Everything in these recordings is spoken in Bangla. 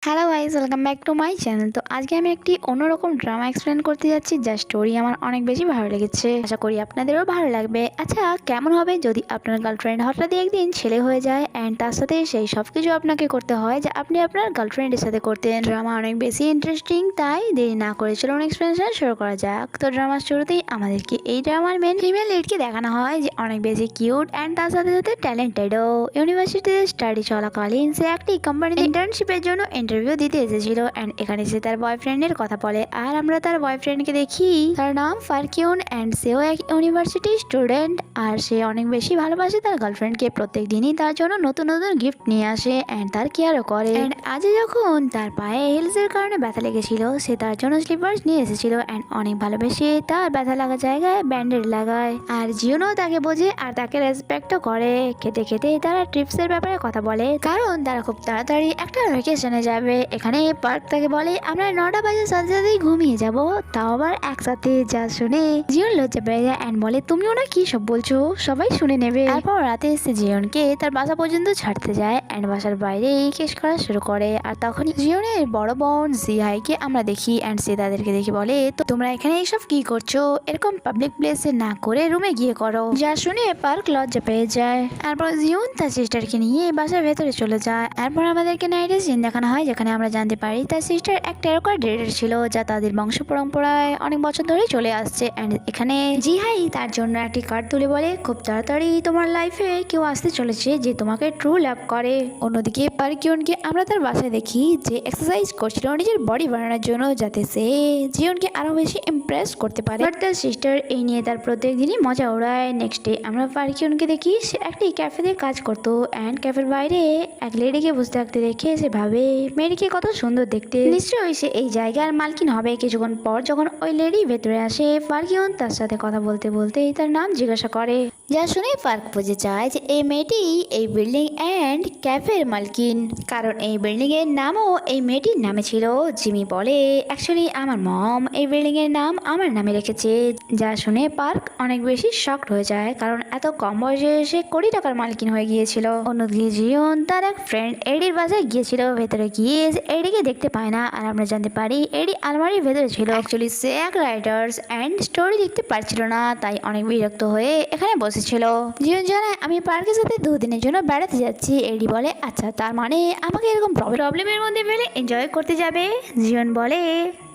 Hello guys, welcome back to my channel. তো আজকে আমি একটি অন্যরকম ড্রামা এক্সপ্লেন করতে যাচ্ছি, যা স্টোরি আমার অনেক বেশি ভালো লেগেছে। আশা করি আপনাদেরও ভালো লাগবে। আচ্ছা, কেমন হবে যদি আপনার গার্লফ্রেন্ড হঠাৎ একদিন ছেলে হয়ে যায় অ্যান্ড তার সাথে সেই সব কিছু আপনাকে করতে হয় যা আপনি আপনার গার্লফ্রেন্ডের সাথে করতেন। ড্রামা অনেক বেশি ইন্টারেস্টিং, তাই দেরি না করে চলুন এক্সপ্লেনেশন শুরু করা যাক। তো ড্রামার শুরুতেই আমাদেরকে এই ড্রামার মেন ফিমেল লিডকে দেখানো হয় যে অনেক বেশি কিউট অ্যান্ড তার সাথে সাথে ট্যালেন্টেডও। ইউনিভার্সিটিতে স্টাডি চলাকালীন সে একটি কোম্পানিতে ইন্টার্নশিপের জন্য ইন্টারভিউ দিতে এসেছিল অ্যান্ড এখানে সে তার বয়ফ্রেন্ডের কথা বলে। আর আমরা তার বয়ফ্রেন্ডকে দেখি, তার নাম ফারকিউন অ্যান্ড সেও এক ইউনিভার্সিটি স্টুডেন্ট। আর সে অনেক বেশি ভালোবাসে তার গার্লফ্রেন্ডকে, প্রত্যেক দিনই তার জন্য নতুন নতুন গিফট নিয়ে আসে অ্যান্ড তার কেয়ারও করে। অ্যান্ড আজ যখন তার পায়ে হিলসের কারণে ব্যথা লেগেছিল, সে তার জন্য স্লিপার্স নিয়ে এসেছিল অ্যান্ড অনেক ভালোবেসে তার ব্যথা লাগা জায়গায় ব্যান্ডেড লাগায়। আর জিওনও তাকে বোঝে আর তাকে রেসপেক্টও করে। খেতে খেতে তারা ট্রিপসের ব্যাপারে কথা বলে, কারণ তারা খুব তাড়াতাড়ি একটা ভ্যাকেশনে যাবে। এখানে পার্ক তাকে বলে আমরা 9টা বাজে সাথে সাথেই ঘুমিয়ে যাব, তাও আবার একসাথে। যা শুনে জিওন লজ্জা পেয়ে যায় অ্যান্ড বলে তুমিও না কি সব বলছো, সবাই শুনে নেবে। তারপর রাতে এসে জিওনকে তার বাসা পর্যন্ত ছাড়তে যায় অ্যান্ড বাসার বাইরে কেস করা শুরু করে। আর তখনই জিওনের বড় বোন জিহাইকে আমরা দেখি অ্যান্ড সে তাদেরকে দেখে বলে তো তোমরা এখানে এইসব কি করছো, এরকম পাবলিক প্লেসে না করে রুমে গিয়ে করো। যা শুনে পার্ক লজ্জা পেয়ে যায়। তারপর জিওন তার সিস্টারকে নিয়ে বাসার ভেতরে চলে যায়। তারপর আমাদেরকে নাইটে সিন দেখানো হয় যেখানে আমরা জানতে পারি তার সিস্টার একটা এরকম ডেটের ছিল, যা তাদের বংশ পরম্পরায় অনেক বছর ধরে চলে আসছে। অ্যান্ড এখানে জিহাই তার জন্য একটি কার্ড তুলে বলে খুব তাড়াতাড়ি তোমার লাইফে কেউ আসতে চলেছে যে তোমাকে ট্রু লাভ করে। অন্যদিকে পারকিউনকে আমরা তার বাসায় দেখি যে এক্সারসাইজ করছিল নিজের বডি বানানোর জন্য, যাতে সে জিওনকে আরো বেশি ইমপ্রেস করতে পারে। বাট তার সিস্টার এই নিয়ে তার প্রত্যেক দিনই মজা ওড়ায়। নেক্সট ডে আমরা পারকিউনকে দেখি সে একটি ক্যাফেতে কাজ করতো অ্যান্ড ক্যাফের বাইরে এক লেডিকে বসে থাকতে দেখে সে ভাবে মেয়েটিকে কত সুন্দর দেখতে, নিশ্চয়ই সে এই জায়গার মালকিন হবে। কিছুক্ষণ পর যখন ওই লেডি ভেতরে আসে, পারকিউন তার সাথে কথা বলতে বলতেই তার নাম জিজ্ঞাসা করে। যা শুনে পার্ক বুঝে যায় যে এই মেয়েটি এই বিল্ডিং অ্যান্ড ক্যাফের মালকিন, কারণ এই বিল্ডিং এর নামও এই মেয়েটির নামে ছিল। জিমি বলে অ্যাকচুয়ালি আমার মম এই বিল্ডিং এর নাম আমার নামে রেখেছে। যা শুনে পার্ক অনেক বেশি শকড হয়ে যায়, কারণ এত কম বয়সে সে কোটি টাকার মালকিন হয়ে গিয়েছিল। অন্যদিকে জিওন তার এক ফ্রেন্ড এডির বাসায় গিয়েছিল। ভেতরে গিয়ে এডিকে দেখতে পায় না আর আমরা জানতে পারি এডি আলমারির ভেতরে ছিল। অ্যাকচুয়ালি সে এক রাইটার্স অ্যান্ড স্টোরি লিখতে পারছিল না, তাই অনেক বিরক্ত হয়ে এখানে বসেছিল। জিওন জানায় আমি পার্কের সাথে 2 দিনের জন্য বেড়াতে যাচ্ছি। এডি বলে আচ্ছা, তার মানে আমাকে এরকম প্রবলেমের মধ্যে ফেলে এনজয় করতে যাবে। জিওন বলে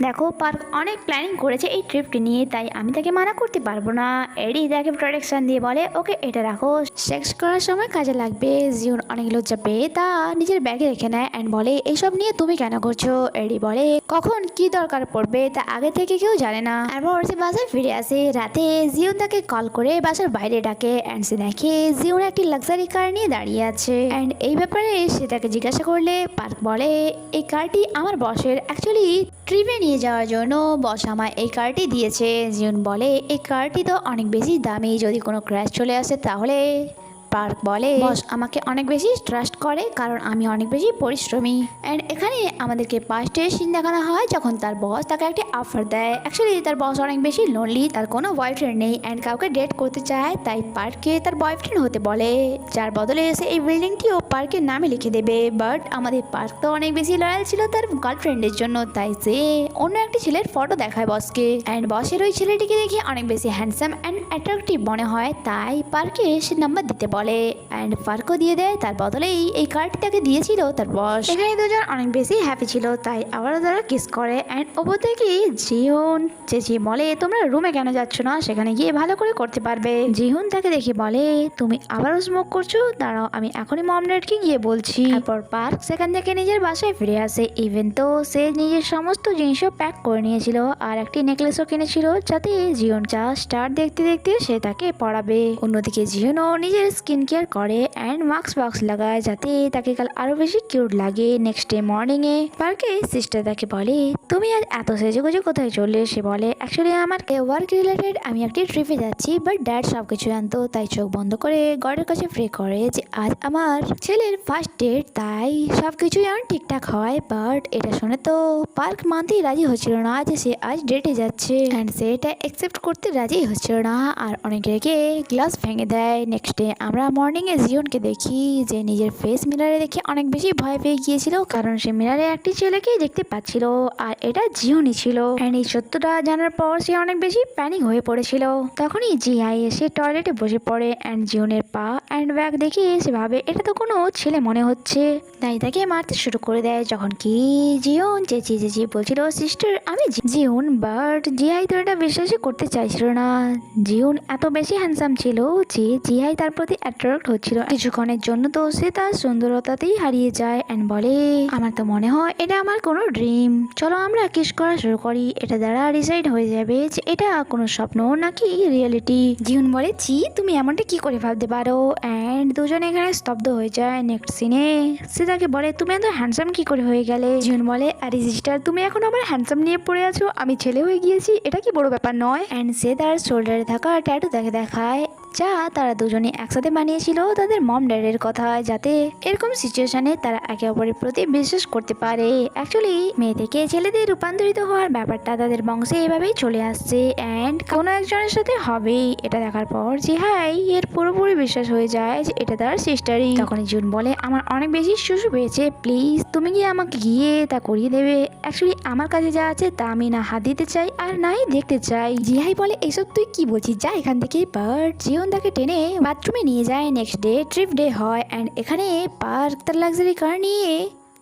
দেখো পার্ক অনেক প্ল্যানিং করেছে এই ট্রিপটি নিয়ে, তাই আমি তাকে মানা করতে পারবো না। এডি তাকে প্রোটেকশন দিয়ে বলে ওকে এটা রাখো, সেক্স করার সময় কাজে লাগবে। জিওন অনেক লজ্জা পেয়ে তা নিজের ব্যাগে রেখে নেয় অ্যান্ড বলে এইসব নিয়ে তুমি কেন করছো। এডি বলে কখন কি দরকার পড়বে তা আগে থেকে কেউ জানে না। তারপর সে বাসায় ফিরে আসে। রাতে জিওন তাকে কল করে বাসার বাইরে ডাকে অ্যান্ড সে দেখে জিওন একটি লাক্সারি কার নিয়ে দাঁড়িয়ে আছে অ্যান্ড এই ব্যাপারে সে তাকে জিজ্ঞাসা করলে পার্ক বলে এই কারটি আমার বসের, অ্যাকচুয়ালি ট্রিপে নিয়ে যাওয়ার জন্য বস আমায় এই কারটি দিয়েছে। জিওন বলে এই কারটি তো অনেক বেশি দামি, যদি কোনো ক্র্যাশ চলে আসে তাহলে। পার্ক বলে বস আমাকে অনেক বেশি ট্রাস্ট করে কারণ আমি অনেক বেশি পরিশ্রমী। অ্যান্ড এখানে আমাদেরকে পাস্টের সিন দেখানো হয় যখন তার বস তাকে একটি অফার দেয়। অ্যাকচুয়ালি তার বস অনেক বেশি লোনলি, তার কোনো বয়ফ্রেন্ড নেই অ্যান্ড কাউকে ডেট করতে চায়, তাই পার্ককে তার বয়ফ্রেন্ড হতে বলে, যার বদলে এসে এই বিল্ডিংটিও পার্কের নামে লিখে দেবে। বাট আমাদের পার্ক তো অনেক বেশি লয়াল ছিল তার গার্লফ্রেন্ডের জন্য, তাই সে অন্য একটি ছেলের ফটো দেখায় বসকে অ্যান্ড বসের ওই ছেলেটিকে দেখে অনেক বেশি হ্যান্ডসাম অ্যান্ড অ্যাট্রাকটিভ মনে হয়, তাই পার্কে সে নাম্বার দিতে বলে অ্যান্ড পার্কও দিয়ে দেয়। তার বদলেই এই কার্ডটি তাকে দিয়েছিল তার বস। এখানে দুজন অনেক বেশি হ্যাপি ছিল, তাই আবারও তারা কিস করে অ্যান্ড ওপর থেকে জিহুন চেঁচিয়ে বলে তোমরা রুমে কেন যাচ্ছ না, সেখানে গিয়ে ভালো করে করতে পারবে। জিহুন তাকে দেখে বলে তুমি আবারও স্মোক করছো, দাঁড়াও আমি এখনই মম ড্যাডকে গিয়ে বলছি। তারপর পার্ক সেখান থেকে নিজের বাসায় ফিরে আসে। ইভেন তো সে নিজের সমস্ত জিনিসও প্যাক করে নিয়েছিল আর একটি নেকলেসও কিনেছিল, যাতে জিওন চা স্টার দেখতে দেখতে সে তাকে পড়াবে। অন্যদিকে জিওনও নিজের স্কিন কেয়ার করে অ্যান্ড মাস্ক লাগায় যাতে তাকে কাল আরো বেশি কিউট লাগে। নেক্সট ডে মর্নিং এ পার্কে সিস্টার তাকে বলে তুমি আজ এত সেজেগুজে কোথায় চললে। সে বলে অ্যাকচুয়ালি আমার ওয়ার্ক রিলেটেড আমি একটি ট্রিপে যাচ্ছি, বাট ড্যাড সবকিছু জানতো, তাই চোখ বন্ধ করে গডের কাছে প্রে করে যে আজ আমার ছেলের ফার্স্ট ডেট, তাই সবকিছুই আমার ঠিকঠাক হয়। বাট এটা শুনে তো পার্ক মানতেই রাজি হচ্ছিল না যে সে আজ ডেটে যাচ্ছে অ্যান্ড সে এটা অ্যাকসেপ্ট করতে রাজি হচ্ছিল না আর অনেক রেগে গ্লাস ভেঙে দেয়। নেক্সট ডে আমরা আমরা মর্নিং এ জিওনকে দেখি যে নিজের ফেস মিরারে দেখে অনেক বেশি ভয় পেয়ে গিয়েছিল, কারণ সে মিরারে একটি ছেলেকেই দেখতে পাচ্ছিল আর এটা জিওনই ছিল। এন্ড এই সত্যটা জানার পর সে অনেক বেশি প্যানিক হয়ে পড়েছিল। তখনই জিহাই এসে টয়লেটে বসে পড়ে এন্ড জিওনের পা এন্ড ব্যাগ দেখে সে ভাবে এটা তো কোনো ছেলে মনে হচ্ছে, তাই তাকে মারতে শুরু করে দেয়। যখন কি জিওন চেঁচিয়ে চেঁচিয়ে বলছিল সিস্টার আমি জিওন, বাট জিহাই তো এটা বিশ্বাসই করতে চাইছিল না। জিওন এত বেশি হ্যান্ডসাম ছিল যে জিহাই তার প্রতি অ্যাট্রাক্ট হচ্ছিল। কিছুক্ষণের জন্য তো সে তার সুন্দরতাতেই হারিয়ে যায় এন্ড বলে আমার তো মনে হয় এটা আমার কোনো ড্রিম, চলো আমরা কিস করা শুরু করি, এটা দ্বারা ডিসাইড হয়ে যাবে যে এটা কোনো স্বপ্ন নাকি রিয়েলিটি। জিওন বলে ছি তুমি এমনটা কি করে ভাবতে পারো, এন্ড দুজনে এখানে স্তব্ধ হয়ে যায়। নেক্সট সিনে সে তাকে বলে তুমি এত হ্যান্ডসাম কি করে হয়ে গেলে। জিওন বলে আরে সিস্টার তুমি এখন আমার হ্যান্ডসাম নিয়ে পড়ে আছো, আমি ছেলে হয়ে গিয়েছি, এটা কি বড় ব্যাপার নয়। এন্ড সে তার শোল্ডারে থাকা ট্যাটু তাকে দেখায় যা তারা দুজনে একসাথে বানিয়েছিল তাদের মম ড্যাডের কথা, যাতে এরকম সিচুয়েশনে তারা একে অপরের প্রতি বিশ্বাস করতে পারে। অ্যাকচুয়ালি মেয়ে থেকে ছেলেদের রূপান্তরিত হওয়ার ব্যাপারটা তাদের বংশে এভাবেই চলে আসছে এন্ড কোনো একজনের সাথে হবেই। এটা দেখার পর জিহাই এর পুরোপুরি বিশ্বাস হয়ে যায় যে এটা তার সিস্টারই। তখন জুন বলে আমার অনেক বেশি সুসু পেয়েছে, প্লিজ তুমি গিয়ে আমাকে গিয়ে তা করিয়ে দেবে। অ্যাকচুয়ালি আমার কাছে যা আছে তা আমি না হাত দিতে চাই আর নাই দেখতে চাই। জিহাই বলে এইসব তুই কি বলছিস, যা এখান থেকে। বাট জিওন তাকে টেনে বাথরুমে নিয়ে যায়। নেক্সট ডে ট্রিপ ডে হয় এন্ড এখানে পার্ক তার লাক্সারি কার নিয়ে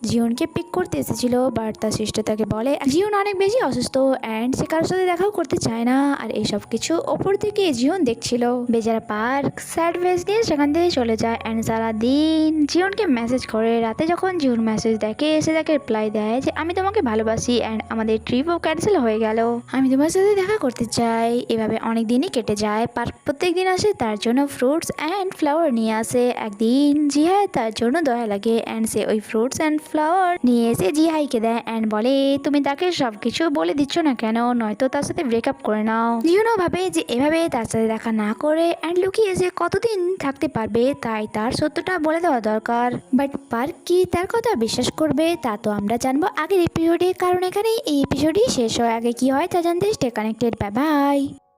জিওনকে পিক করতে এসেছিল, বাট তার সিস্টার তাকে বলে জিওন অনেক বেশি অসুস্থ এন্ড সে কারোর সাথে দেখাও করতে চায় না। আর এইসব কিছু ওপর থেকে জিওন দেখছিল। বেচারা পার্ক স্যাড ফেস নিয়ে সেখান থেকে চলে যায় এন্ড সারাদিন জিওনকে মেসেজ করে। রাতে যখন জিওন মেসেজ দেখে সে তাকে রিপ্লাই দেয় যে আমি তোমাকে ভালোবাসি এন্ড আমাদের ট্রিপও ক্যান্সেল হয়ে গেল, আমি তোমার সাথে দেখা করতে চাই। এভাবে অনেক দিনই কেটে যায়। পার্ক প্রত্যেক দিন আসে তার জন্য ফ্রুটস এন্ড ফ্লাওয়ার নিয়ে আসে। একদিন জিহাই তার জন্য দয়া লাগে এন্ড সে ওই ফ্রুটস এন্ড ফ্লাওয়ার নিয়ে এসে জিহাইকে দেয় এন্ড বলে তুমি তাকে সবকিছু বলে দিচ্ছ না কেন, নয়তো তার সাথে ব্রেকআপ করে নাও। জিওনও ভাবে যে এভাবে তার সাথে দেখা না করে এন্ড লুকিয়ে যে কতদিন থাকতে পারবে, তাই তার সত্যটা বলে দেওয়া দরকার। বাট পার্ক কি তার কথা বিশ্বাস করবে তা তো আমরা জানবো আগের এপিসোডে, কারণ এখানে এই এপিসোডই শেষ হয়। আগে কি হয় তা জানতে স্টে কানেক্টেড। Bye bye.